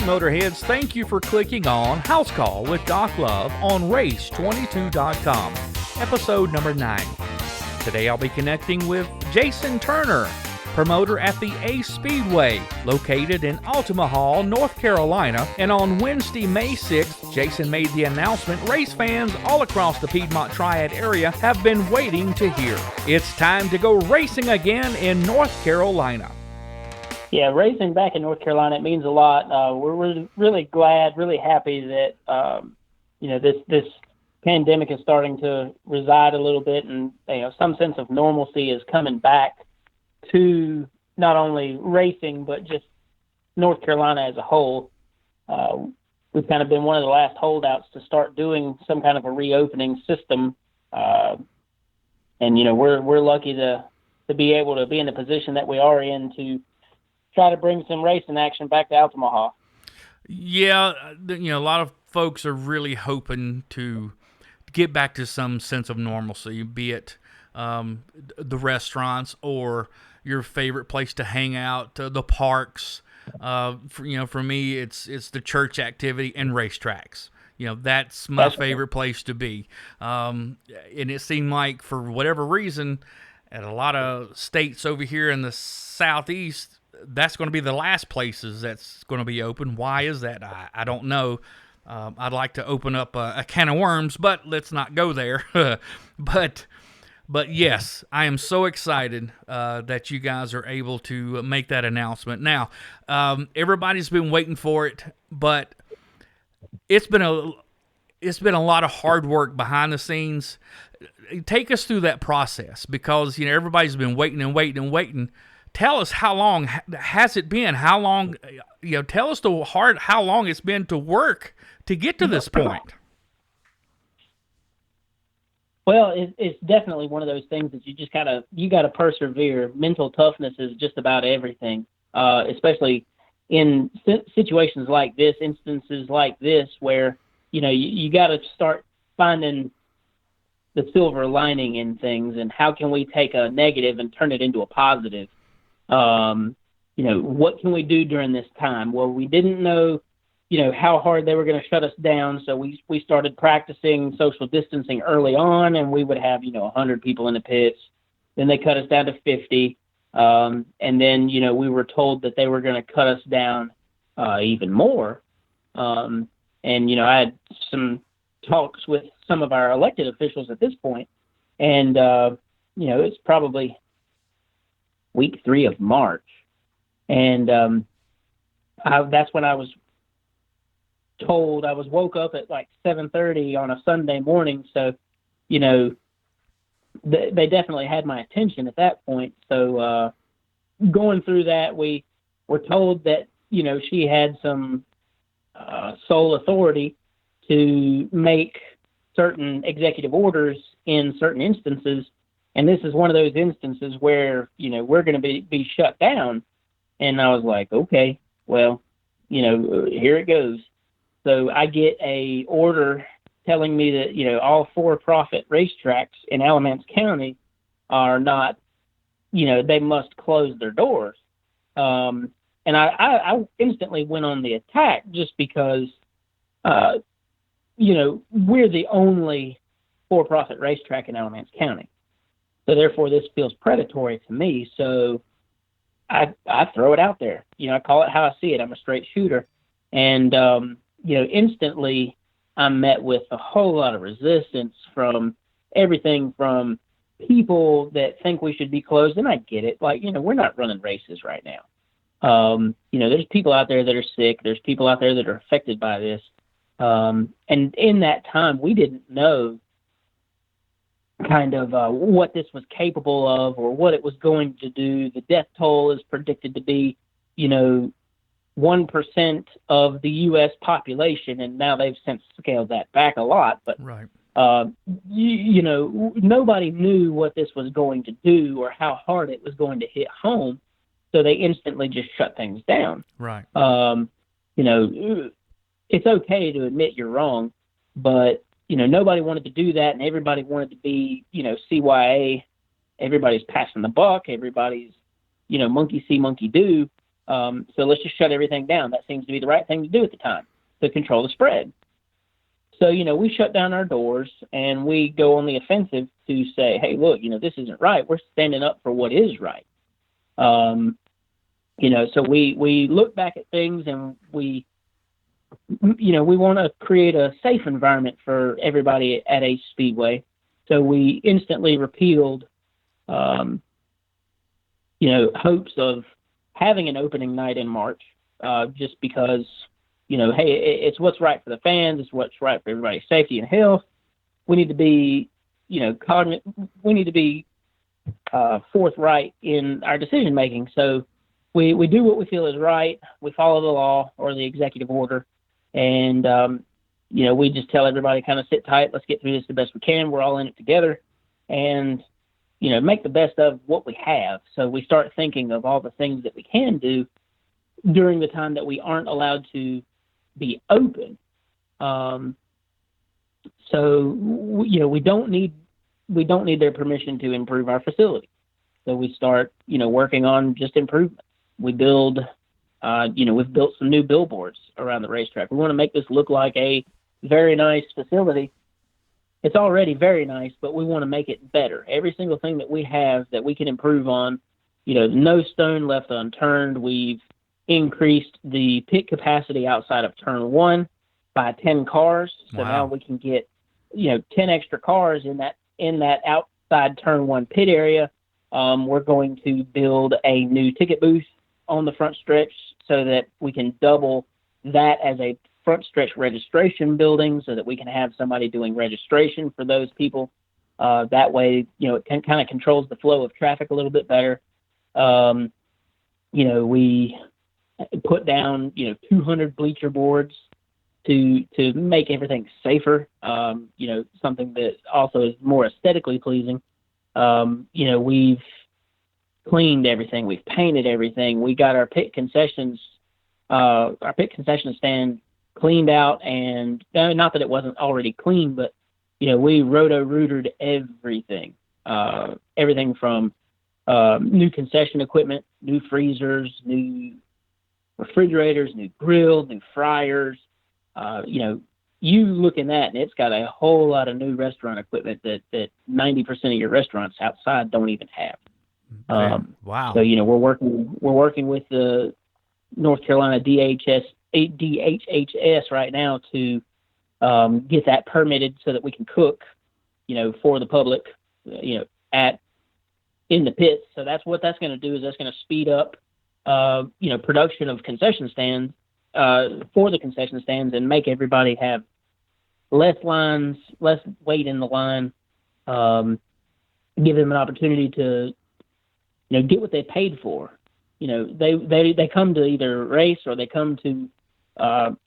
Motorheads, thank you for clicking on House Call with Doc Love on Race22.com, episode number 9. Today I'll be connecting with Jason Turner, promoter at the Ace Speedway, located in Altamahaw, North Carolina. And on Wednesday, May 6th, Jason made the announcement race fans all across the Piedmont Triad area have been waiting to hear. It's time to go racing again in North Carolina. Yeah, racing back in North Carolina, it means a lot. We're really glad, really happy that, this pandemic is starting to reside a little bit, and, some sense of normalcy is coming back to not only racing, but just North Carolina as a whole. We've kind of been one of the last holdouts to start doing some kind of a reopening system. We're lucky to be able to be in the position that we are in to try to bring some racing action back to Altamahaw. Yeah, a lot of folks are really hoping to get back to some sense of normalcy, be it the restaurants or your favorite place to hang out, the parks. For me, it's the church activity and racetracks. That's my favorite place to be. And it seemed like, for whatever reason, at a lot of states over here in the southeast, that's going to be the last places that's going to be open. Why is that? I don't know. I'd like to open up a can of worms, but let's not go there. But yes, I am so excited that you guys are able to make that announcement. Now, everybody's been waiting for it, but it's been a lot of hard work behind the scenes. Take us through that process, because everybody's been waiting and waiting and waiting. Tell us, how long has it been? How long? Tell us how long it's been to work to get to this point. Well, it's definitely one of those things that you gotta persevere. Mental toughness is just about everything, especially in situations like this, instances like this, where you got to start finding the silver lining in things, and how can we take a negative and turn it into a positive. What can we do during this time? Well, we didn't know how hard they were going to shut us down. So we started practicing social distancing early on, and we would have, 100 people in the pits. Then they cut us down to 50. And then, we were told that they were going to cut us down even more. I had some talks with some of our elected officials at this point. And, it's probably week 3 of March. And that's when I was told. I was woke up at like 7:30 on a Sunday morning, so they definitely had my attention at that point. So going through that, we were told that she had some sole authority to make certain executive orders in certain instances, and this is one of those instances where we're going to be shut down. And I was like, okay, well, here it goes. So I get a order telling me that, all for-profit racetracks in Alamance County are not, they must close their doors. And I instantly went on the attack, just because, we're the only for-profit racetrack in Alamance County. So therefore, this feels predatory to me. So I throw it out there. I call it how I see it. I'm a straight shooter. And, instantly I'm met with a whole lot of resistance from everything from people that think we should be closed. And I get it. Like, we're not running races right now. There's people out there that are sick. There's people out there that are affected by this. And in that time, we didn't know kind of what this was capable of or what it was going to do. The death toll is predicted to be, 1% of the U.S. population, and now they've since scaled that back a lot. But right. Nobody knew what this was going to do or how hard it was going to hit home, so they instantly just shut things down. Right. It's okay to admit you're wrong, but nobody wanted to do that, and everybody wanted to be, CYA. Everybody's passing the buck. Everybody's, monkey see, monkey do. So let's just shut everything down. That seems to be the right thing to do at the time to control the spread. So, we shut down our doors and we go on the offensive to say, hey, look, this isn't right. We're standing up for what is right. So we look back at things and we want to create a safe environment for everybody at Ace Speedway. So we instantly repealed, hopes of having an opening night in March, just because, hey, it's what's right for the fans. It's what's right for everybody's safety and health. We need to be, we need to be forthright in our decision making. So we do what we feel is right. We follow the law or the executive order. And, we just tell everybody kind of sit tight. Let's get through this the best we can. We're all in it together. And, make the best of what we have. So we start thinking of all the things that we can do during the time that we aren't allowed to be open. We don't need their permission to improve our facility. So we start, working on just improvements. We build, we've built some new billboards around the racetrack. We want to make this look like a very nice facility. It's already very nice, but we want to make it better. Every single thing that we have that we can improve on, no stone left unturned. We've increased the pit capacity outside of turn 1 by 10 cars. So Wow. Now we can get, 10 extra cars in that outside turn 1 pit area. We're going to build a new ticket booth on the front stretch so that we can double that as a front stretch registration building so that we can have somebody doing registration for those people. That way, it kind of controls the flow of traffic a little bit better. We put down, 200 bleacher boards to make everything safer. Something that also is more aesthetically pleasing. We've cleaned everything. We've painted everything. We got our pit concession stand cleaned out, and not that it wasn't already clean, but we roto-rootered everything. Everything from new concession equipment, new freezers, new refrigerators, new grills, new fryers. You look in that, and it's got a whole lot of new restaurant equipment that 90% of your restaurants outside don't even have. Wow. So we're working with the North Carolina DHHS right now to get that permitted so that we can cook, for the public, in the pits. So that's what that's going to do, is that's going to speed up, production of concession stands for the concession stands and make everybody have less lines, less wait in the line, give them an opportunity to, get what they paid for. They come to either race or they come to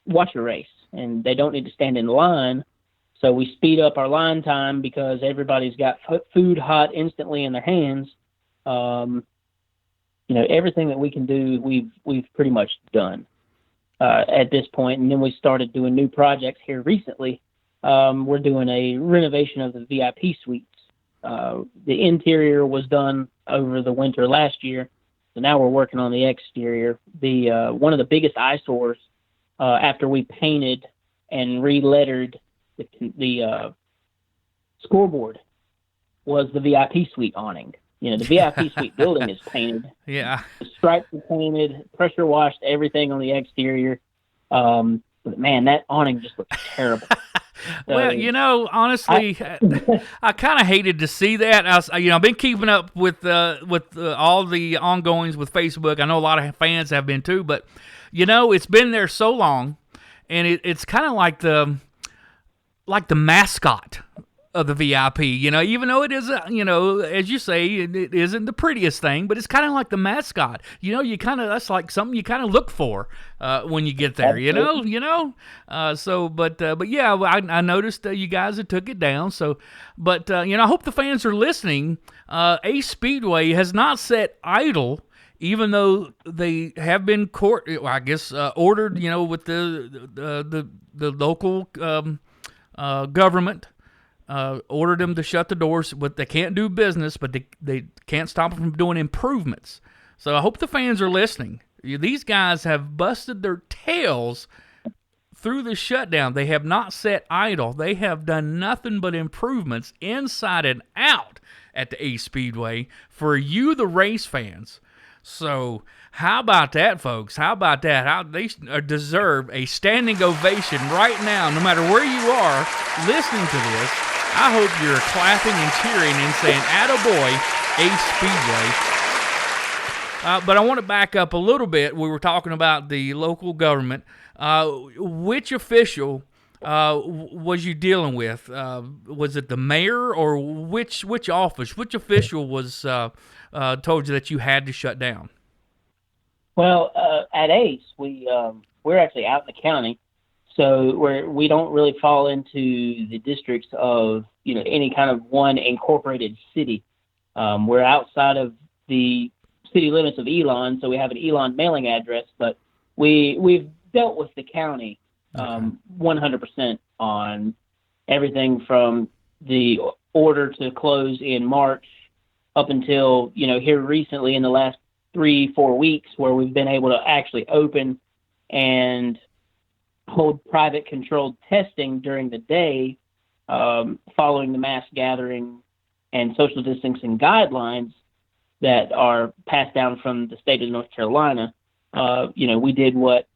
watch a race, and they don't need to stand in line. So we speed up our line time because everybody's got food hot instantly in their hands. Everything that we can do, we've pretty much done at this point. And then we started doing new projects here recently. We're doing a renovation of the VIP suites. The interior was done over the winter last year, so now we're working on the exterior. The one of the biggest eyesores after we painted and re-lettered the scoreboard was the VIP suite awning. The VIP suite building is painted. Yeah. The stripes are painted, pressure washed everything on the exterior. But man, that awning just looks terrible. So, well, honestly, I kind of hated to see that. I've been keeping up with all the ongoings with Facebook. I know a lot of fans have been too, but it's been there so long, and it's kind of like the mascot of the VIP. Even though it is, as you say, it isn't the prettiest thing, but it's kind of like the mascot. That's like something you kind of look for when you get there. But yeah, I noticed you guys had took it down. So, but I hope the fans are listening. Ace Speedway has not sat idle, even though they have been ordered. With the local government. Ordered them to shut the doors, but they can't do business, but they can't stop them from doing improvements. So I hope the fans are listening. These guys have busted their tails through the shutdown. They have not sat idle. They have done nothing but improvements inside and out at the Ace Speedway for you, the race fans. So how about that, folks? How about that? They deserve a standing ovation right now, no matter where you are listening to this. I hope you're clapping and cheering and saying, "Attaboy, Ace Speedway." But I want to back up a little bit. We were talking about the local government. Which official was you dealing with? Was it the mayor or which office? Which official was told you that you had to shut down? Well, at Ace, we're actually out in the county, so we don't really fall into the districts of any kind of one incorporated city. We're outside of the city limits of Elon, so we have an Elon mailing address, but we've dealt with the county 100% on everything from the order to close in March up until here recently in the last 3-4 weeks, where we've been able to actually open and hold private controlled testing during the day, following the mass gathering and social distancing guidelines that are passed down from the state of North Carolina. We did what,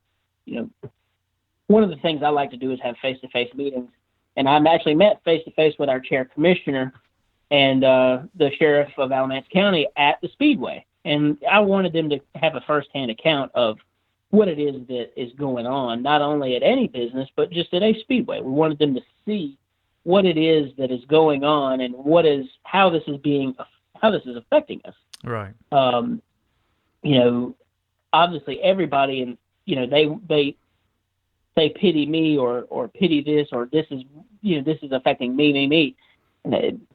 one of the things I like to do is have face-to-face meetings. And I've actually met face-to-face with our chair commissioner and the sheriff of Alamance County at the Speedway. And I wanted them to have a firsthand account of what it is that is going on, not only at any business, but just at a Speedway. We wanted them to see what it is that is going on and how this is affecting us. Right. Obviously everybody, and they pity me or pity this, or this is affecting me.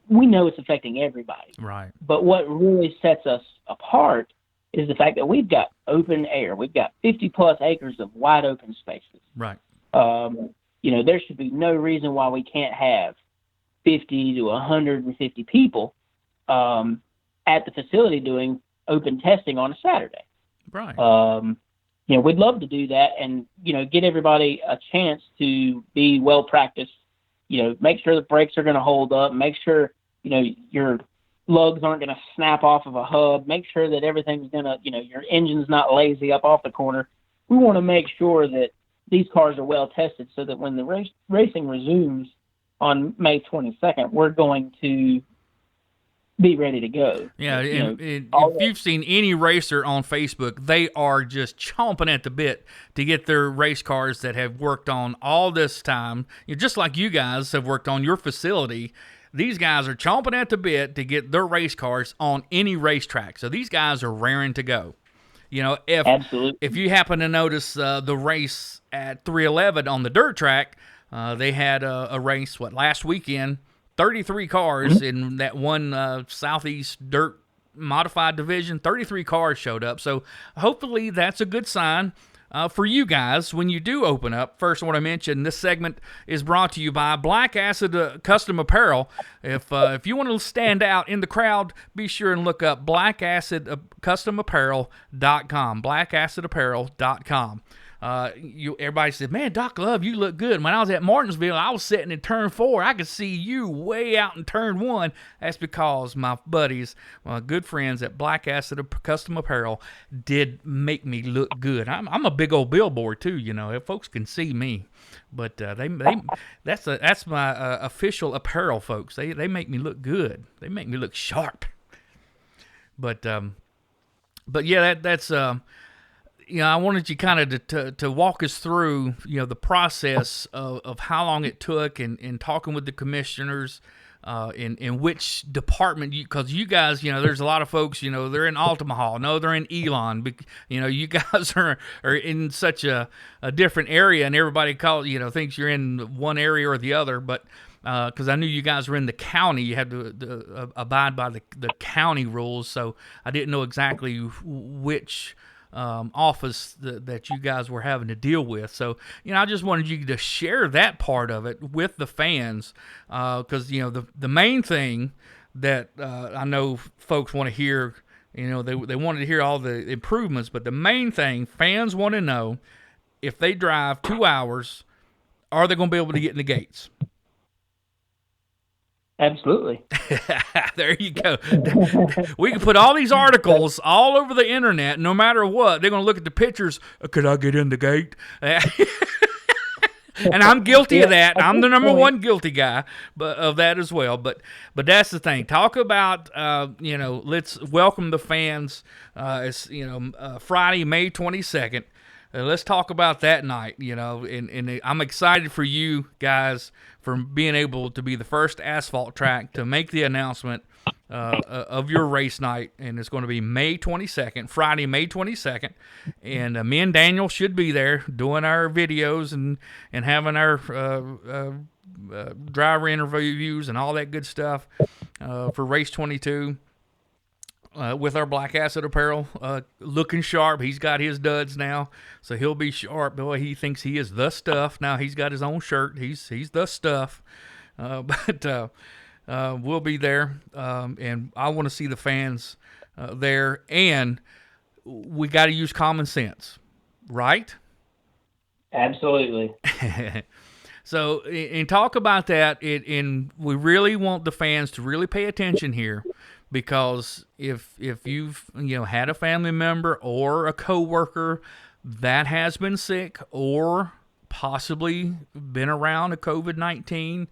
We know it's affecting everybody. Right. But what really sets us apart is the fact that we've got open air. We've got 50 plus acres of wide open spaces. Right. There should be no reason why we can't have 50 to 150 people at the facility doing open testing on a Saturday. Right. We'd love to do that and, get everybody a chance to be well practiced, make sure the brakes are going to hold up, make sure, your lugs aren't going to snap off of a hub, make sure that everything's going to, your engine's not lazy up off the corner. We want to make sure that these cars are well tested so that when the racing resumes on May 22nd, we're going to be ready to go. Yeah, if you've seen any racer on Facebook, they are just chomping at the bit to get their race cars that have worked on all this time. Just like you guys have worked on your facility, these guys are chomping at the bit to get their race cars on any racetrack. So these guys are raring to go. Absolutely. If you happen to notice the race at 311 on the dirt track, they had a race, last weekend, 33 cars in that one Southeast Dirt Modified Division. 33 cars showed up. So hopefully that's a good sign for you guys when you do open up. First, I want to mention this segment is brought to you by Black Acid Custom Apparel. If you want to stand out in the crowd, be sure and look up blackacidcustomapparel.com. blackacidapparel.com. Everybody said, "Man, Doc Love, you look good." When I was at Martinsville, I was sitting in turn 4. I could see you way out in turn 1. That's because my buddies, my good friends at Black Acid Custom Apparel, did make me look good. I'm a big old billboard too, if folks can see me. But that's my official apparel, folks. They make me look good. They make me look sharp. But yeah, that's. I wanted you kind of to walk us through, the process of how long it took and talking with the commissioners in which department, because you guys, there's a lot of folks, they're in Altamahaw. No, they're in Elon. You guys are in such a different area, and everybody thinks you're in one area or the other. But because I knew you guys were in the county, you had to abide by the county rules. So I didn't know exactly which office that you guys were having to deal with. So, I just wanted you to share that part of it with the fans, because, the main thing that I know folks want to hear They wanted to hear all the improvements, but the main thing fans want to know, if they drive 2 hours, are they going to be able to get in the gates? Absolutely. There you go. We can put all these articles all over the internet. No matter what, they're going to look at the pictures. Could I get in the gate? And I'm guilty of that. I'm the number one guilty guy of that as well. But that's the thing. Talk about let's welcome the fans. It's Friday, May 22nd. Let's talk about that night. And I'm excited for you guys for being able to be the first asphalt track to make the announcement of your race night, and it's going to be May 22nd, Friday, May 22nd, and me and Daniel should be there doing our videos and having our driver interviews and all that good stuff for race 22 with our black acid apparel, looking sharp. He's got his duds now, so he'll be sharp. Boy, he thinks he is the stuff. Now he's got his own shirt. He's the stuff. But we'll be there, and I want to see the fans there. And we got to use common sense, right? Absolutely. So, and talk about that. And we really want the fans to really pay attention here, because if you've had a family member or a coworker that has been sick or possibly been around a COVID-19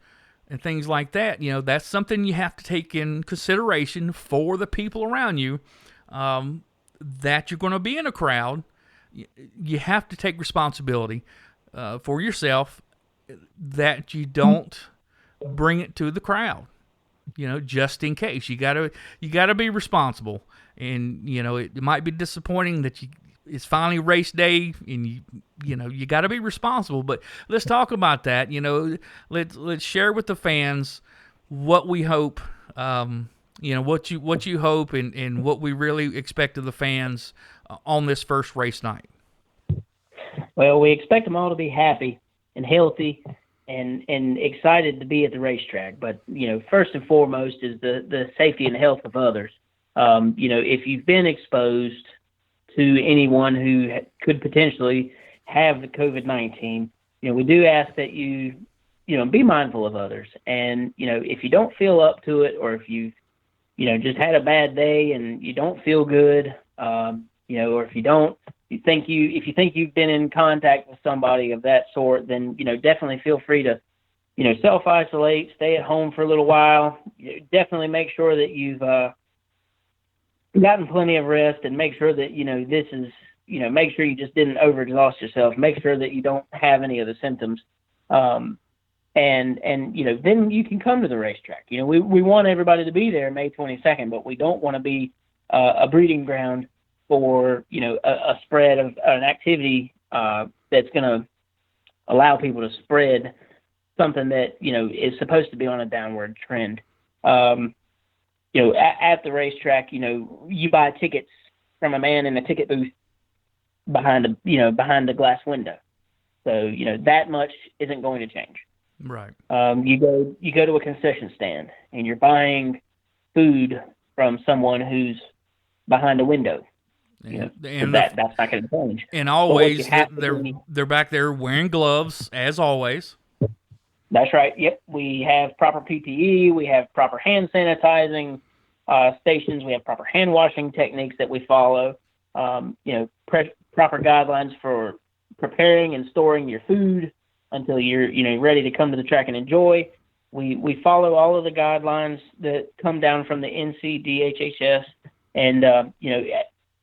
and things like that, that's something you have to take in consideration for the people around you, that you're going to be in a crowd. You have to take responsibility for yourself, that you don't bring it to the crowd, just in case. You gotta be responsible. And it might be disappointing that it's finally race day, and you got to be responsible. But let's talk about that. Let's share with the fans what we hope. What you hope and what we really expect of the fans on this first race night. Well, we expect them all to be happy and healthy and excited to be at the racetrack. But first and foremost is the safety and health of others. If you've been exposed to anyone who could potentially have the COVID-19, we do ask that you be mindful of others. And, if you don't feel up to it, or if you've, just had a bad day and you don't feel good, or if you think you've been in contact with somebody of that sort, then, definitely feel free to, self-isolate, stay at home for a little while. Definitely make sure that you've gotten plenty of rest, and make sure that, this is, make sure you just didn't overexhaust yourself. Make sure that you don't have any of the symptoms. And then you can come to the racetrack. We want everybody to be there May 22nd, but we don't want to be a breeding ground for, a spread of an activity that's going to allow people to spread something that, is supposed to be on a downward trend. At the racetrack, you buy tickets from a man in a ticket booth behind the glass window. So, that much isn't going to change. Right. You go to a concession stand and you're buying food from someone who's behind a window. And that's not going to change. And always they're back there wearing gloves, as always. That's right. Yep. We have proper PPE. We have proper hand sanitizing stations. We have proper hand washing techniques that we follow. Proper guidelines for preparing and storing your food until you're ready to come to the track and enjoy. We follow all of the guidelines that come down from the NCDHHS, and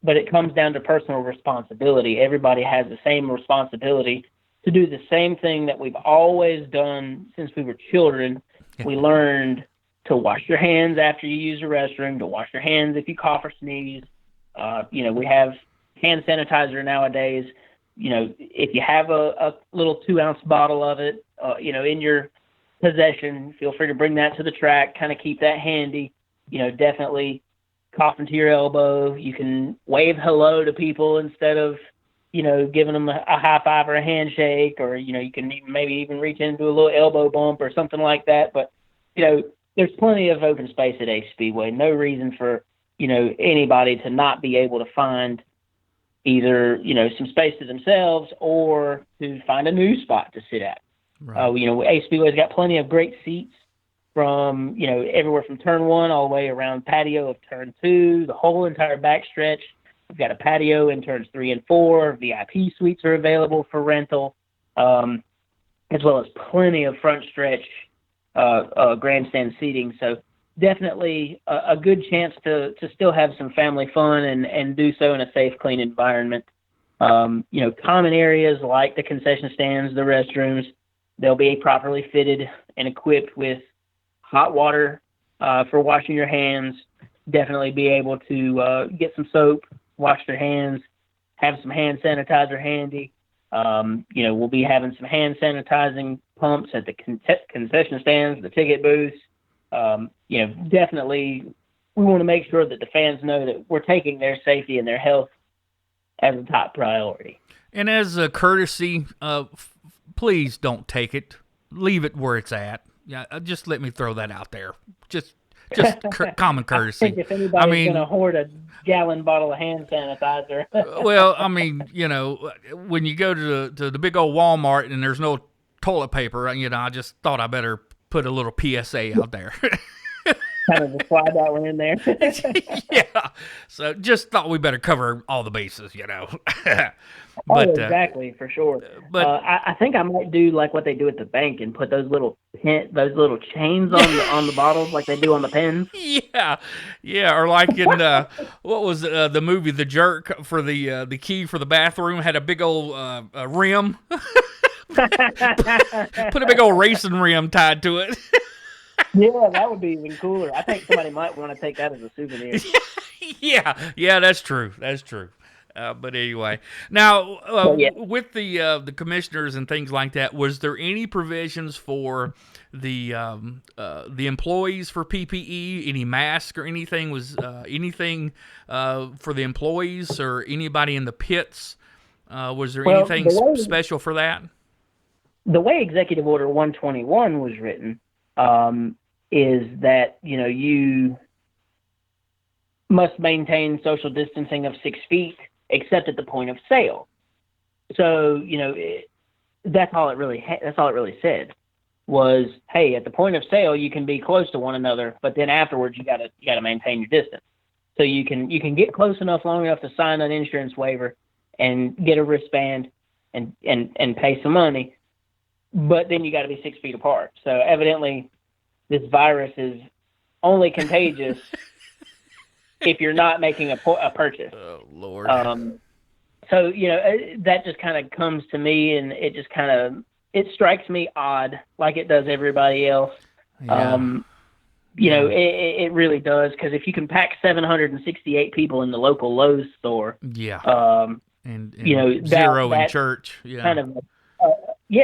but it comes down to personal responsibility. Everybody has the same responsibility to do the same thing that we've always done since we were children. Yeah. We learned to wash your hands after you use the restroom, to wash your hands if you cough or sneeze. We have hand sanitizer nowadays. If you have a little 2-ounce bottle of it, in your possession, feel free to bring that to the track, kind of keep that handy. Definitely cough into your elbow. You can wave hello to people instead of, giving them a high five or a handshake, or, you can maybe even reach into a little elbow bump or something like that. But, there's plenty of open space at Ace Speedway. No reason for anybody to not be able to find either, some space to themselves or to find a new spot to sit at. Right. Ace Speedway's got plenty of great seats from, everywhere from turn 1 all the way around patio of turn 2, the whole entire backstretch. We've got a patio in turns 3 and 4. VIP suites are available for rental, as well as plenty of front stretch grandstand seating. So definitely a good chance to still have some family fun and do so in a safe, clean environment. Common areas like the concession stands, the restrooms, they'll be properly fitted and equipped with hot water for washing your hands. Definitely be able to get some soap, wash their hands, have some hand sanitizer handy. We'll be having some hand sanitizing pumps at the concession stands, the ticket booths. Definitely we want to make sure that the fans know that we're taking their safety and their health as a top priority. And as a courtesy, please don't take it. Leave it where it's at. Yeah, just let me throw that out there. Just common courtesy. I think if anybody's going to hoard a gallon bottle of hand sanitizer. Well, when you go to the big old Walmart and there's no toilet paper, I just thought I better put a little PSA out there. Kind of just slide that one in there. Yeah. So just thought we better cover all the bases, But, exactly, for sure. But I think I might do like what they do at the bank and put those little chains on the bottles like they do on the pens. Yeah. Or like in what was the movie The Jerk, for the key for the bathroom had a big old rim. Put a big old racing rim tied to it. Yeah, that would be even cooler. I think somebody might want to take that as a souvenir. Yeah, that's true. But anyway, now with the commissioners and things like that, was there any provisions for the employees for PPE, any mask or anything? Was anything for the employees or anybody in the pits? Was there anything special for that? The way Executive Order 121 was written is that you must maintain social distancing of 6 feet, except at the point of sale. So, that's all it really said was, hey, at the point of sale, you can be close to one another, but then afterwards you gotta maintain your distance. So you can get close enough, long enough to sign an insurance waiver and get a wristband and pay some money, but then you got to be 6 feet apart. So evidently this virus is only contagious if you're not making a purchase. Oh, Lord. So, that just kind of comes to me, and it just it strikes me odd, like it does everybody else. Yeah. It really does, because if you can pack 768 people in the local Lowe's store, and zero in church, kind of,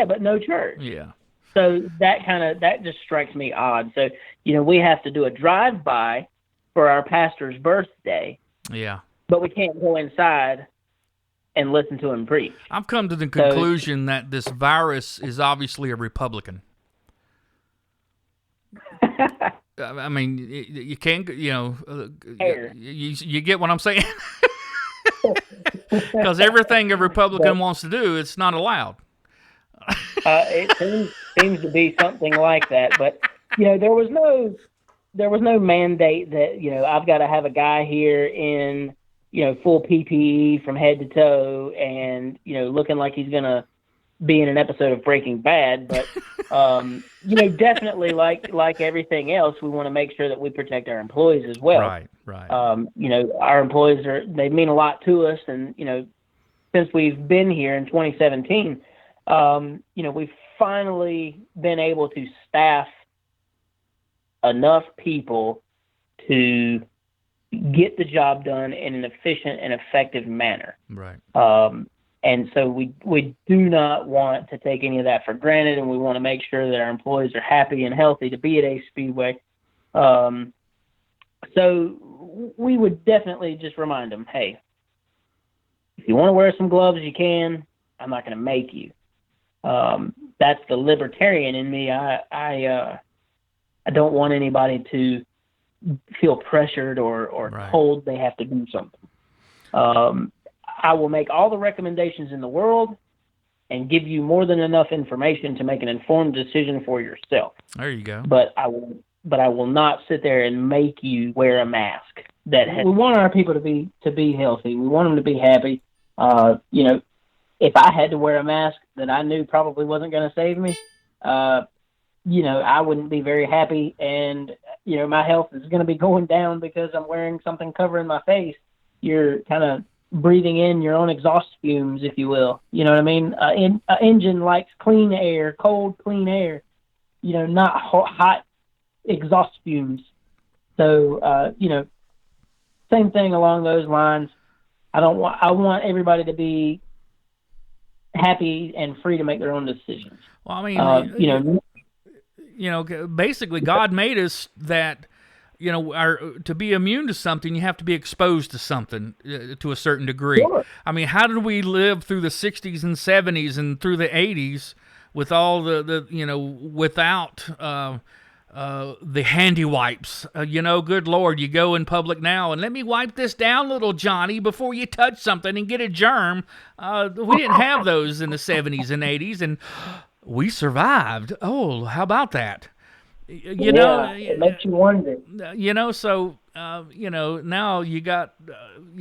but no church. Yeah. So that just strikes me odd. So, we have to do a drive-by for our pastor's birthday. Yeah. But we can't go inside and listen to him preach. I've come to the conclusion that this virus is obviously a Republican. I mean, you can't, you get what I'm saying? Because everything a Republican wants to do, it's not allowed. It seems to be something like that. But, there was no mandate that, I've got to have a guy here in, full PPE from head to toe and, looking like he's going to be in an episode of Breaking Bad. But, definitely like everything else, we want to make sure that we protect our employees as well. Right. Our employees they mean a lot to us. And, since we've been here in 2017, we've finally been able to staff enough people to get the job done in an efficient and effective manner. Right. And so we do not want to take any of that for granted, and we want to make sure that our employees are happy and healthy to be at Ace Speedway. So we would definitely just remind them, hey, if you want to wear some gloves, you can. I'm not going to make you. That's the libertarian in me. I don't want anybody to feel pressured or Right. told they have to do something. I will make all the recommendations in the world and give you more than enough information to make an informed decision for yourself. There you go. But I will not sit there and make you wear a mask. We want our people to be healthy. We want them to be happy. If I had to wear a mask that I knew probably wasn't going to save me, I wouldn't be very happy, and my health is going to be going down because I'm wearing something covering my face. You're kind of breathing in your own exhaust fumes, if you will. You know what I mean? An engine likes clean air, cold, clean air. Not hot exhaust fumes. So, same thing along those lines. I want everybody to be happy and free to make their own decisions. Well, I mean, basically, God made us that, to be immune to something, you have to be exposed to something to a certain degree. Sure. I mean, how did we live through the 60s and 70s and through the 80s with all without the handy wipes? Good Lord, you go in public now and let me wipe this down, little Johnny, before you touch something and get a germ. We didn't have those in the 70s and 80s, and we survived. Oh, how about that? It makes you wonder. So now you got,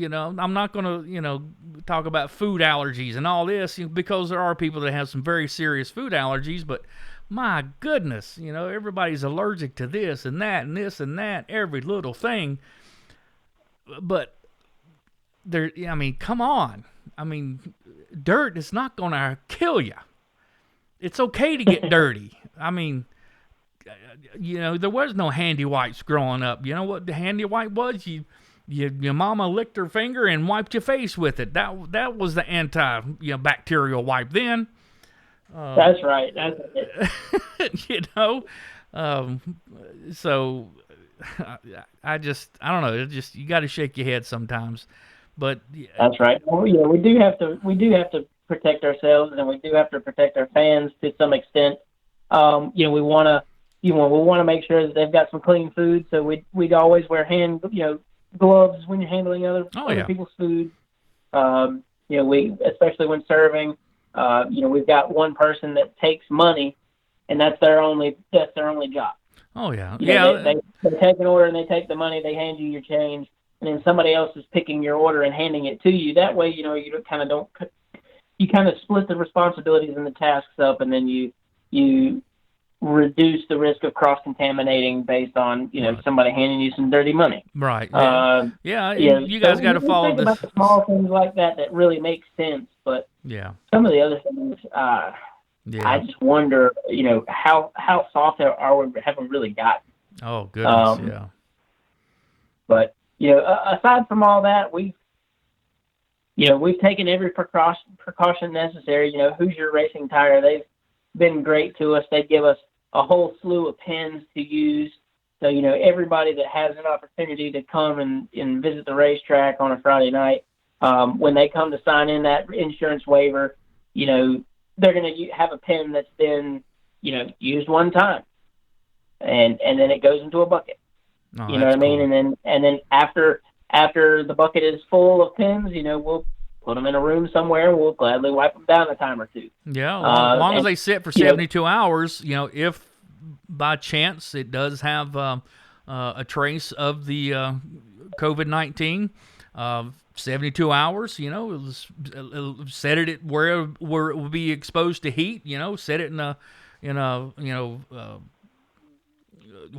I'm not going to, talk about food allergies and all this, because there are people that have some very serious food allergies, but my goodness, everybody's allergic to this and that and this and that, every little thing. But come on. I mean, dirt is not going to kill you. It's okay to get dirty. I mean, there was no handy wipes growing up. You know what the handy wipe was? Your mama licked her finger and wiped your face with it. That was the bacterial wipe then. That's right. That's it. So I don't know. You got to shake your head sometimes. But that's right. Well, we do have to protect ourselves, and we do have to protect our fans to some extent. We want to make sure that they've got some clean food. So we'd always wear gloves when you're handling other people's food. We, especially when serving, we've got one person that takes money, and that's their only job. Oh yeah, They take an order and they take the money. They hand you your change, and then somebody else is picking your order and handing it to you. That way, you kind of split the responsibilities and the tasks up, and then you reduce the risk of cross-contaminating based on somebody handing you some dirty money. Right. You guys got to follow think this. About the small things like that really make sense, but some of the other things, I just wonder, how soft have we really gotten? Oh goodness, But aside from all that, we've taken every precaution necessary. Hoosier Racing Tire, they've been great to us. They give us a whole slew of pins to use. So, everybody that has an opportunity to come and visit the racetrack on a Friday night, when they come to sign in that insurance waiver, they're going to have a pin that's been, used one time. And then it goes into a bucket. Oh, you know what I mean? Cool. And then after the bucket is full of pins, we'll put them in a room somewhere. We'll gladly wipe them down a time or two. Yeah, as long as they sit for 72 hours, if by chance it does have a trace of the COVID-19, 72 hours, it'll set it where it will be exposed to heat. Set it in a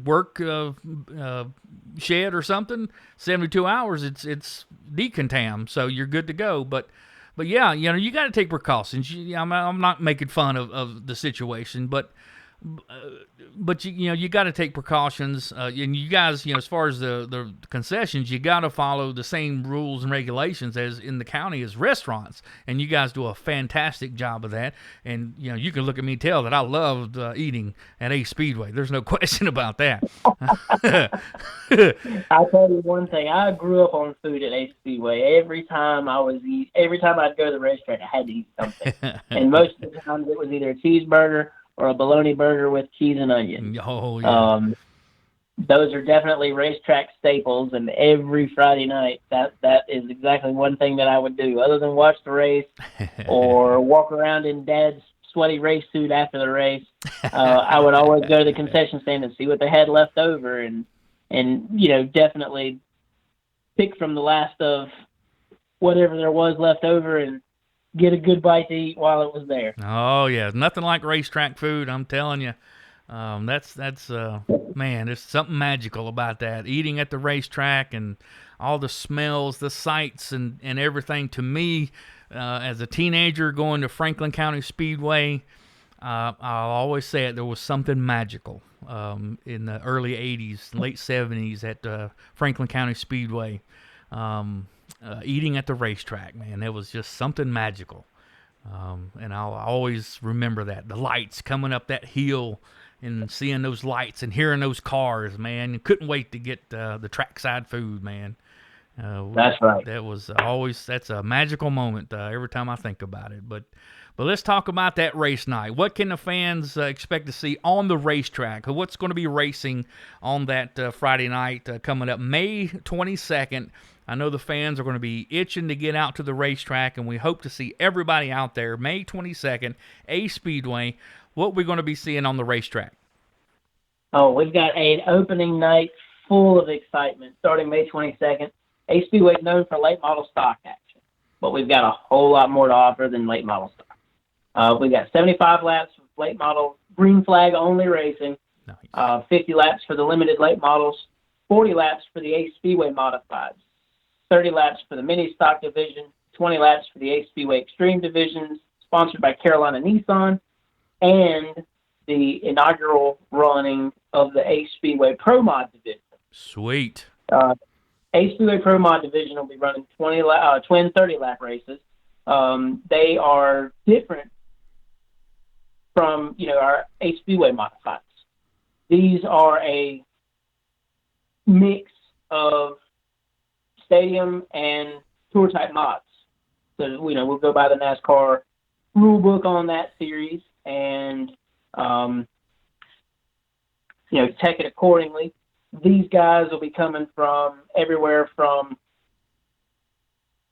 work shed or something. 72 hours, it's decontam, so you're good to go. But yeah, you got to take precautions. I'm not making fun of the situation, but you got to take precautions. And you guys, as far as the concessions, you got to follow the same rules and regulations as in the county as restaurants. And you guys do a fantastic job of that. And you can look at me and tell that I loved eating at Ace Speedway. There's no question about that. I'll tell you one thing. I grew up on food at Ace Speedway. Every time I'd go to the racetrack, I had to eat something. And most of the times it was either a cheeseburger or a bologna burger with cheese and onion. Oh, yeah. those are definitely racetrack staples, and every Friday night, that is exactly one thing that I would do, other than watch the race or walk around in Dad's sweaty race suit after the race. I would always go to the concession stand and see what they had left over, and definitely pick from the last of whatever there was left over and get a good bite to eat while it was there. Oh yeah, nothing like racetrack food. I'm telling you. That's man, there's something magical about that. Eating at the racetrack and all the smells, the sights, and everything. To me, as a teenager going to Franklin County Speedway, I'll always say it. There was something magical in the early '80s, late '70s at Franklin County Speedway. Eating at the racetrack, man, there was just something magical. And I'll always remember that. The lights coming up that hill and seeing those lights and hearing those cars, man. You couldn't wait to get the trackside food, man. That's right. That's a magical moment every time I think about it. But let's talk about that race night. What can the fans expect to see on the racetrack? What's going to be racing on that Friday night coming up May 22nd? I know the fans are going to be itching to get out to the racetrack, and we hope to see everybody out there May 22nd, Ace Speedway. What we're going to be seeing on the racetrack? Oh, we've got an opening night full of excitement starting May 22nd. Ace Speedway is known for late model stock action, but we've got a whole lot more to offer than late model stock. We've got 75 laps of late model green flag only racing, Nice. 50 laps for the limited late models, 40 laps for the Ace Speedway modifieds, 30 laps for the mini stock division, 20 laps for the Ace Speedway Extreme divisions, sponsored by Carolina Nissan, and the inaugural running of the Ace Speedway Pro Mod division. Sweet. Ace Speedway Pro Mod division will be running twin 30-lap races. They are different from our Ace Speedway modifieds. These are a mix of stadium and tour type mods. So we'll go by the NASCAR rule book on that series and tech it accordingly. These guys will be coming from everywhere from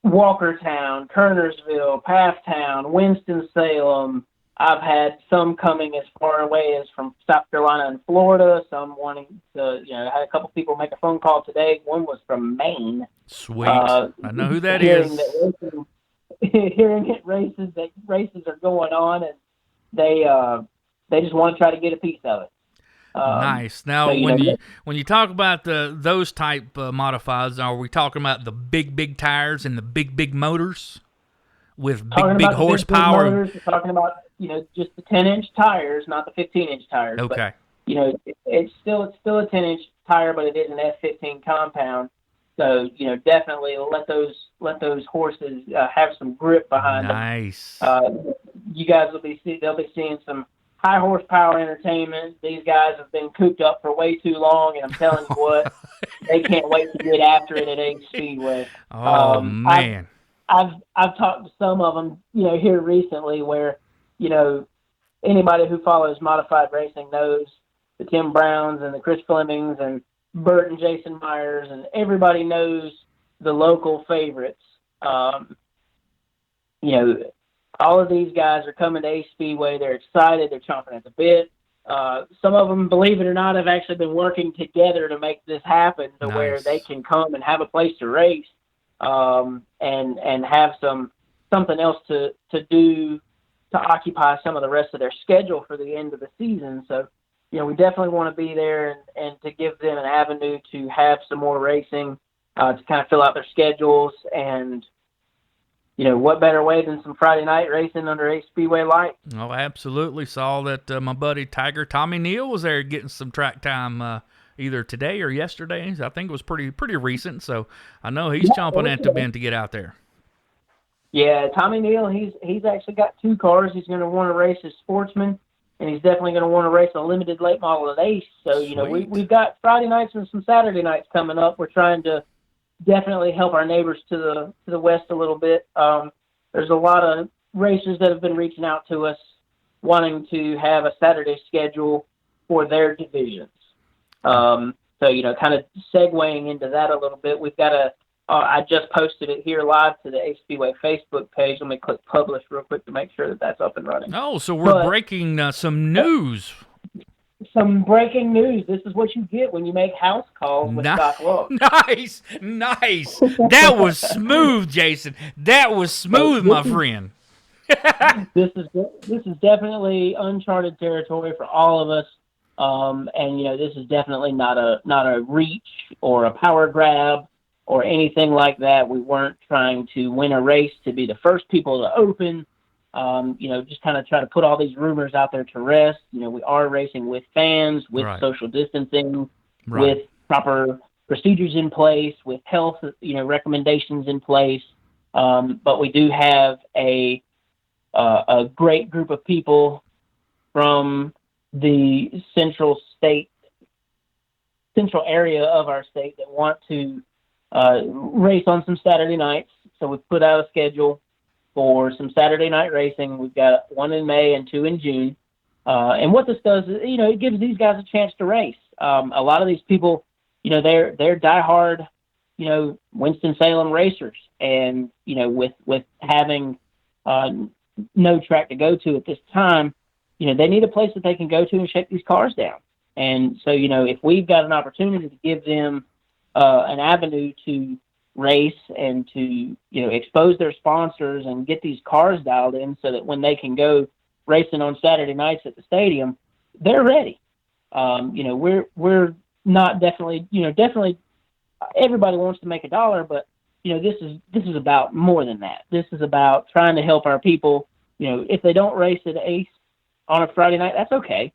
Walkertown, Kernersville, Pathtown, Winston-Salem. I've had some coming as far away as from South Carolina and Florida, some wanting to, I had a couple people make a phone call today. One was from Maine. Sweet. I know who that is. Hearing that races are going on, and they just want to try to get a piece of it. Nice. Now, when you talk about those type modifieds, are we talking about the big tires and the big motors with big horsepower? Big motors, we're talking about just the 10-inch tires, not the 15-inch tires. Okay. But, it's still a 10-inch tire, but it is an F15 compound. So definitely let those horses have some grip behind them. Nice. You guys they'll be seeing some high horsepower entertainment. These guys have been cooped up for way too long, and I'm telling you what, they can't wait to get after it at Ace Speedway. Oh man, I've talked to some of them, here recently, where anybody who follows modified racing knows the Tim Browns and the Chris Flemings and Burt and Jason Myers, and everybody knows the local favorites. All of these guys are coming to Ace Speedway. They're excited. They're chomping at the bit. Some of them, believe it or not, have actually been working together to make this happen to where they can come and have a place to race and have something else to do to occupy some of the rest of their schedule for the end of the season. So, we definitely want to be there and to give them an avenue to have some more racing, to kind of fill out their schedules. And, what better way than some Friday night racing under Ace Speedway lights? Oh, absolutely. Saw that my buddy Tiger Tommy Neal was there getting some track time either today or yesterday. I think it was pretty recent, so I know he's chomping at the bit to get out there. Yeah, Tommy Neal, he's actually got two cars. He's going to want to race as Sportsman, and he's definitely going to want to race a limited late model at Ace. So, we've got Friday nights and some Saturday nights coming up. We're trying to definitely help our neighbors to the west a little bit. There's a lot of racers that have been reaching out to us wanting to have a Saturday schedule for their divisions. So, kind of segueing into that a little bit, we've got I just posted it here live to the Ace Speedway Facebook page. Let me click publish real quick to make sure that that's up and running. Oh, so we're breaking some news. Some breaking news. This is what you get when you make house calls with Doc Look. Nice. That was smooth, Jason. That was smooth, my friend. This is definitely uncharted territory for all of us. And this is definitely not a reach or a power grab or anything like that. We weren't trying to win a race to be the first people to open. Just kind of try to put all these rumors out there to rest. We are racing with fans, with social distancing, with proper procedures in place, with health, recommendations in place. But we do have a great group of people from the central area of our state that want to race on some Saturday nights. So we've put out a schedule for some Saturday night racing. We've got one in May and two in June. And what this does is, it gives these guys a chance to race. A lot of these people, they're diehard, Winston-Salem racers. And, with having no track to go to at this time, they need a place that they can go to and shake these cars down. And so, if we've got an opportunity to give them an avenue to race and to, expose their sponsors and get these cars dialed in so that when they can go racing on Saturday nights at the stadium, they're ready. We're not definitely everybody wants to make a dollar, but, this is about more than that. This is about trying to help our people. If they don't race at Ace on a Friday night, that's okay.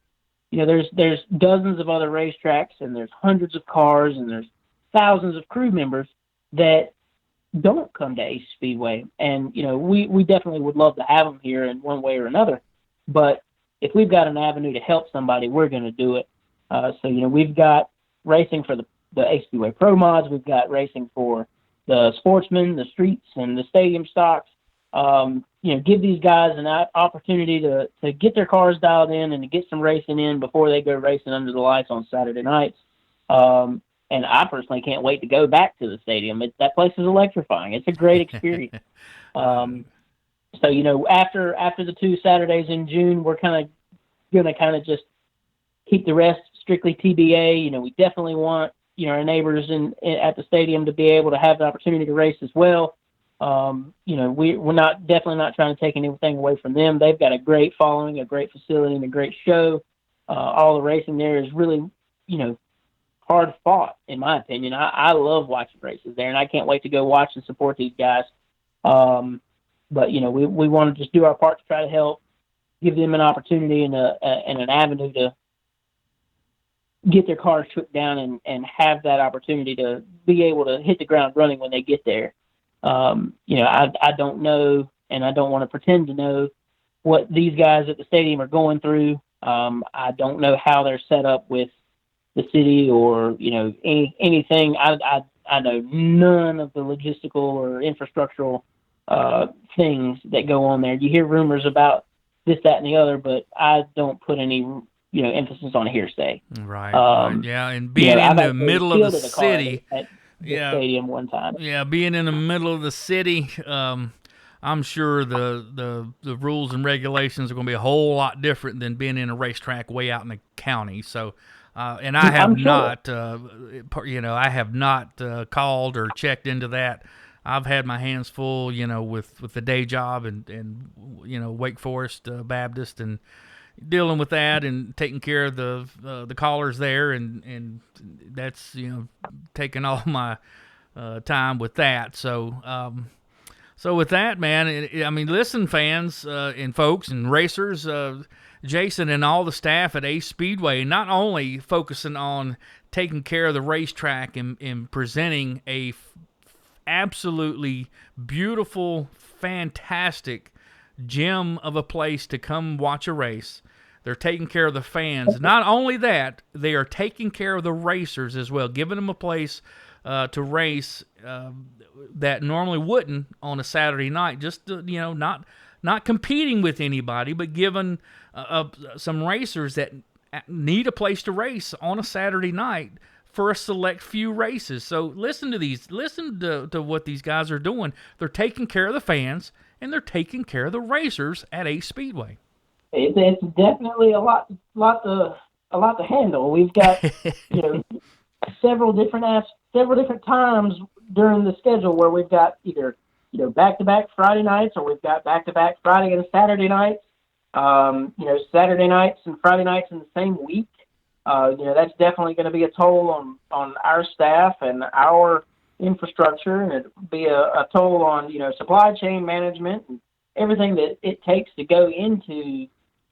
There's dozens of other racetracks, and there's hundreds of cars, and there's thousands of crew members that don't come to Ace Speedway. And, we definitely would love to have them here in one way or another. But if we've got an avenue to help somebody, we're going to do it. So, we've got racing for the Ace Speedway Pro Mods. We've got racing for the sportsmen, the streets, and the stadium stocks. Give these guys an opportunity to get their cars dialed in and to get some racing in before they go racing under the lights on Saturday nights. And I personally can't wait to go back to the stadium. That place is electrifying. It's a great experience. So, after the 2 Saturdays in June, we're going to just keep the rest strictly TBA. We definitely want, our neighbors at the stadium to be able to have the opportunity to race as well. We're definitely not trying to take anything away from them. They've got a great following, a great facility, and a great show. All the racing there is really, hard fought, in my opinion. I love watching races there, and I can't wait to go watch and support these guys. But we want to just do our part to try to help, give them an opportunity and an avenue to get their cars shook down and have that opportunity to be able to hit the ground running when they get there. I don't know, and I don't want to pretend to know what these guys at the stadium are going through. I don't know how they're set up with the city or, anything. I know none of the logistical or infrastructural things that go on there. You hear rumors about this, that, and the other, but I don't put any, emphasis on hearsay. Right. And being in the middle of the city. At the stadium one time. Yeah, being in the middle of the city, I'm sure the rules and regulations are going to be a whole lot different than being in a racetrack way out in the county. So, and I have not, I have not called or checked into that. I've had my hands full, with the day job and Wake Forest Baptist and dealing with that and taking care of the callers there, and that's taking all my time with that. So with that, man, listen, fans and folks and racers, Jason and all the staff at Ace Speedway not only focusing on taking care of the racetrack and presenting a absolutely beautiful, fantastic gem of a place to come watch a race. They're taking care of the fans. Not only that, they are taking care of the racers as well, giving them a place to race that normally wouldn't on a Saturday night. Just not competing with anybody, but giving some racers that need a place to race on a Saturday night for a select few races. So listen to these. Listen to what these guys are doing. They're taking care of the fans, and they're taking care of the racers at Ace Speedway. It's definitely a lot to handle. We've got several different times during the schedule where we've got either back-to-back Friday nights, or we've got back-to-back Friday and Saturday nights. Saturday nights and Friday nights in the same week. That's definitely going to be a toll on our staff and our infrastructure, and it'll be a toll on supply chain management and everything that it takes to go into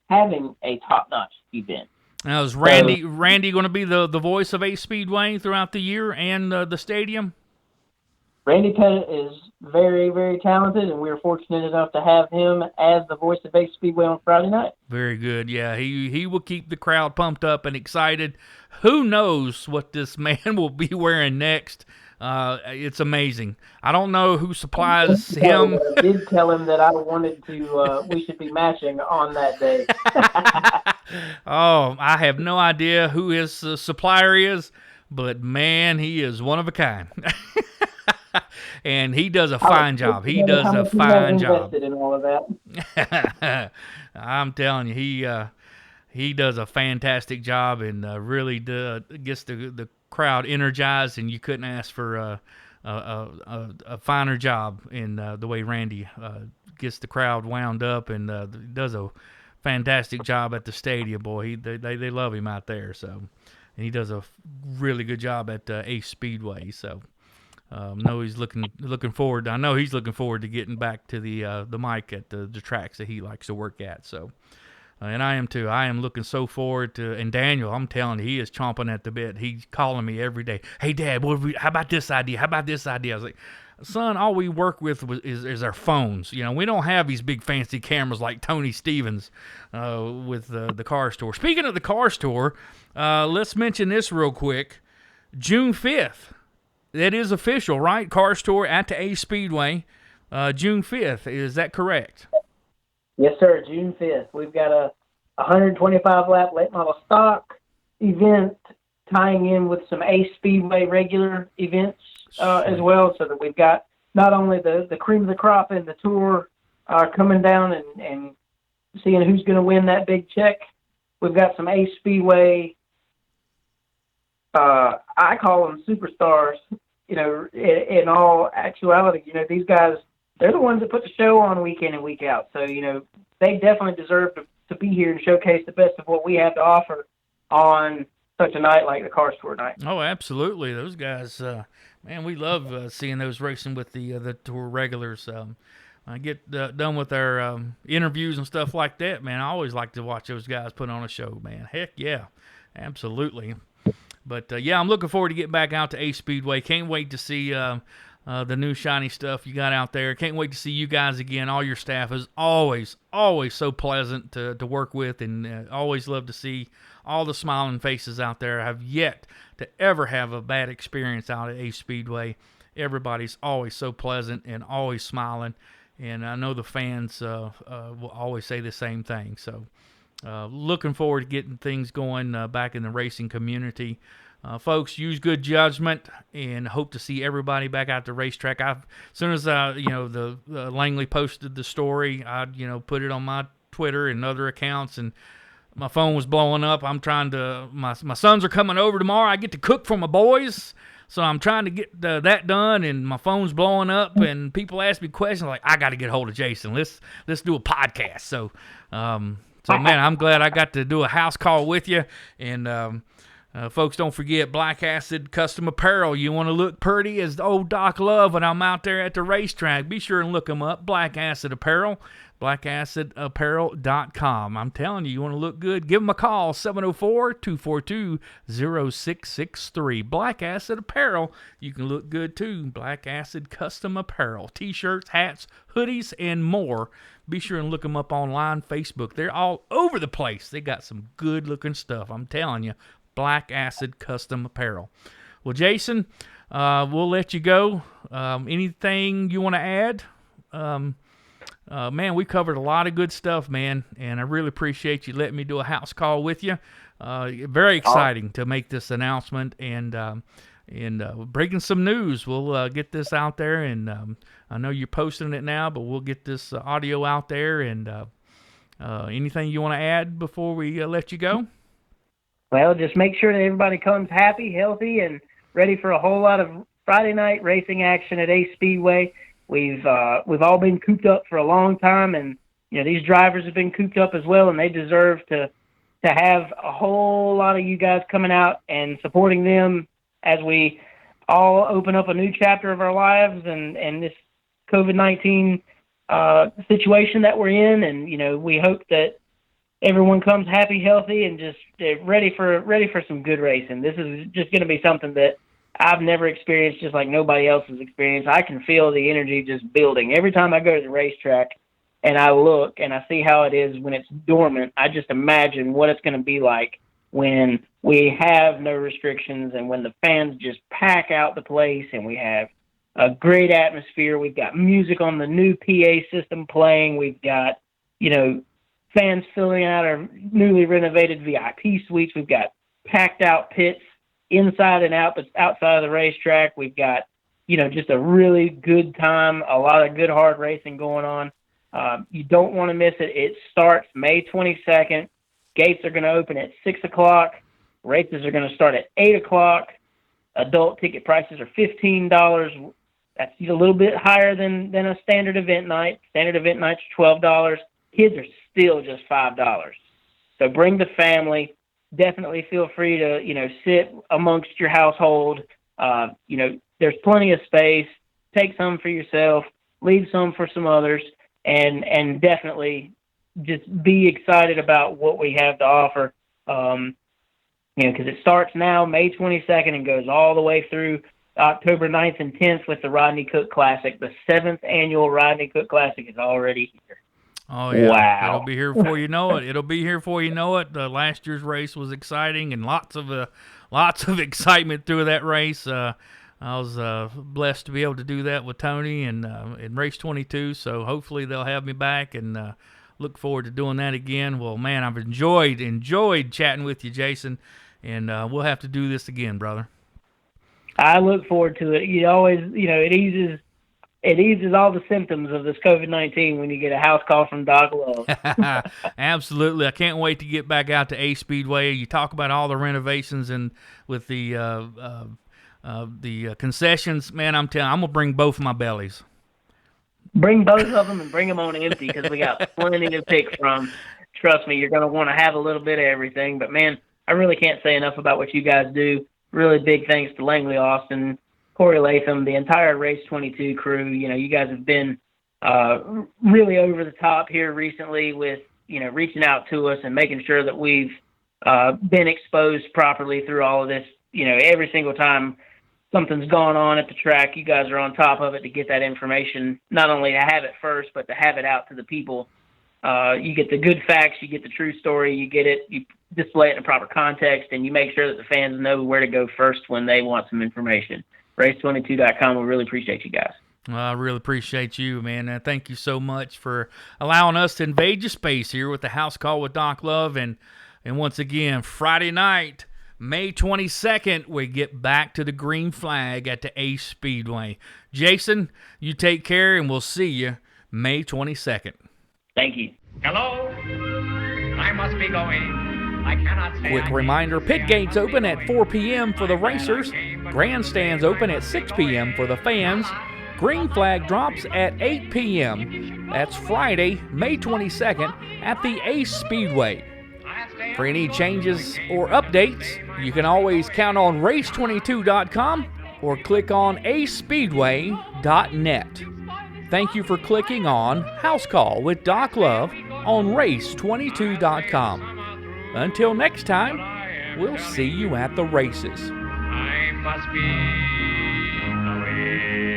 having a top-notch event. Now, is Randy going to be the voice of Ace Speedway throughout the year and the stadium? Randy Pettit is very, very talented, and we're fortunate enough to have him as the voice of Ace Speedway on Friday night. Very good. Yeah, he will keep the crowd pumped up and excited. Who knows what this man will be wearing next? It's amazing. I don't know who supplies him. I did tell him that I wanted to. We should be matching on that day. Oh, I have no idea who his supplier is, but man, he is one of a kind. And he does a fine job. He does a fine job. In all of that. I'm telling you, he does a fantastic job, and really gets the crowd energized. And you couldn't ask for a finer job in the way Randy gets the crowd wound up, and does a fantastic job at the stadium. Boy, they love him out there. So, and he does a really good job at Ace Speedway. So. No, he's looking forward. I know he's looking forward to getting back to the mic at the tracks that he likes to work at. So, and I am too. I am looking so forward to. And Daniel, I'm telling you, he is chomping at the bit. He's calling me every day. Hey, Dad, how about this idea? How about this idea? I was like, son, all we work with is our phones. We don't have these big fancy cameras like Tony Stevens with the car store. Speaking of the car store, let's mention this real quick. June 5th. That is official, right? Car store at the Ace Speedway, June 5th. Is that correct? Yes, sir. June 5th. We've got a 125-lap late model stock event tying in with some Ace Speedway regular events as well, so that we've got not only the cream of the crop in the tour coming down and seeing who's going to win that big check. We've got some Ace Speedway. I call them superstars, in all actuality. These guys, they're the ones that put the show on week in and week out. So, they definitely deserve to be here and showcase the best of what we have to offer on such a night like the car store night. Oh, absolutely. Those guys, man, we love seeing those racing with the tour regulars. I get done with our interviews and stuff like that, man. I always like to watch those guys put on a show, man. Heck yeah, absolutely. But, I'm looking forward to getting back out to Ace Speedway. Can't wait to see the new shiny stuff you got out there. Can't wait to see you guys again. All your staff is always so pleasant to work with, and always love to see all the smiling faces out there. I have yet to ever have a bad experience out at Ace Speedway. Everybody's always so pleasant and always smiling, and I know the fans will always say the same thing. So, looking forward to getting things going back in the racing community. Folks, use good judgment and hope to see everybody back out the racetrack. As soon as the Langley posted the story, I put it on my Twitter and other accounts, and my phone was blowing up. I'm trying to. My sons are coming over tomorrow. I get to cook for my boys, so I'm trying to get that done, and my phone's blowing up, and people ask me questions like, I got to get hold of Jason. Let's do a podcast. So man, I'm glad I got to do a house call with you. And folks, don't forget Black Acid Custom Apparel. You want to look pretty as old Doc Love when I'm out there at the racetrack. Be sure and look them up. Black Acid Apparel, blackacidapparel.com. I'm telling you, you want to look good, give them a call, 704-242-0663. Black Acid Apparel, you can look good too. Black Acid Custom Apparel, t-shirts, hats, hoodies, and more. Be sure and look them up online, Facebook. They're all over the place. They got some good-looking stuff. I'm telling you, Black Acid Custom Apparel. Well, Jason, we'll let you go. Anything you want to add? Man, we covered a lot of good stuff, man, and I really appreciate you letting me do a house call with you. very exciting to make this announcement and breaking some news. We'll get this out there, and I know you're posting it now, but we'll get this audio out there. And anything you want to add before we let you go? Well, just make sure that everybody comes happy, healthy, and ready for a whole lot of Friday night racing action at Ace Speedway. We've all been cooped up for a long time, and these drivers have been cooped up as well, and they deserve to have a whole lot of you guys coming out and supporting them as we all open up a new chapter of our lives and this COVID-19 situation that we're in. And we hope that everyone comes happy, healthy, and just ready for some good racing. This is just going to be something that I've never experienced, just like nobody else has experienced. I can feel the energy just building every time I go to the racetrack, and I look and I see how it is when it's dormant. I just imagine what it's going to be like when we have no restrictions and when the fans just pack out the place and we have a great atmosphere. We've got music on the new PA system playing. We've got, fans filling out our newly renovated VIP suites. We've got packed out pits inside and out, but outside of the racetrack. We've got, just a really good time, a lot of good hard racing going on. You don't want to miss it. It starts May 22nd. Gates are going to open at 6 o'clock. Races are going to start at 8 o'clock. Adult ticket prices are $15. That's a little bit higher than a standard event night. Standard event nights are $12. Kids are still just $5. So bring the family. Definitely feel free to, sit amongst your household. There's plenty of space. Take some for yourself. Leave some for some others. And definitely just be excited about what we have to offer. Because it starts now, May 22nd, and goes all the way through October 9th and 10th with the Rodney Cook Classic. The 7th annual Rodney Cook Classic is already here. Oh, yeah. Wow. It'll be here before you know it. It'll be here before you know it. Last year's race was exciting, and lots of excitement through that race. I was blessed to be able to do that with Tony and in race 22, so hopefully they'll have me back, and look forward to doing that again. Well, man, I've enjoyed chatting with you, Jason, and we'll have to do this again, brother. I look forward to it. You always, it eases all the symptoms of this COVID-19 when you get a house call from Doc Love. Absolutely. I can't wait to get back out to Ace Speedway. You talk about all the renovations and with the concessions. Man, I'm telling you, I'm going to bring both of my bellies. Bring both of them and bring them on empty because we got plenty to pick from. Trust me, you're going to want to have a little bit of everything. But, man, I really can't say enough about what you guys do. Really big thanks to Langley Austin, Corey Latham, the entire Race 22 crew. You guys have been really over the top here recently with, reaching out to us and making sure that we've been exposed properly through all of this. Every single time something's gone on at the track, you guys are on top of it to get that information, not only to have it first, but to have it out to the people. You get the good facts, you get the true story, you get it, you display it in a proper context, and you make sure that the fans know where to go first when they want some information. Race22.com, we really appreciate you guys. Well, I really appreciate you, man. Thank you so much for allowing us to invade your space here with the House Call with Doc Love. And once again, Friday night, May 22nd, we get back to the green flag at the Ace Speedway. Jason, you take care, and we'll see you May 22nd. Thank you. Hello? I must be going. I cannot say. Quick reminder, pit gates open at 4 p.m. for the racers. Grandstands open at 6 p.m. for the fans. Green flag drops at 8 p.m. That's Friday, May 22nd at the Ace Speedway. For any changes or updates, you can always count on race22.com or click on acespeedway.net. Thank you for clicking on House Call with Doc Love on race22.com. Until next time, we'll see you at the races. I must be away.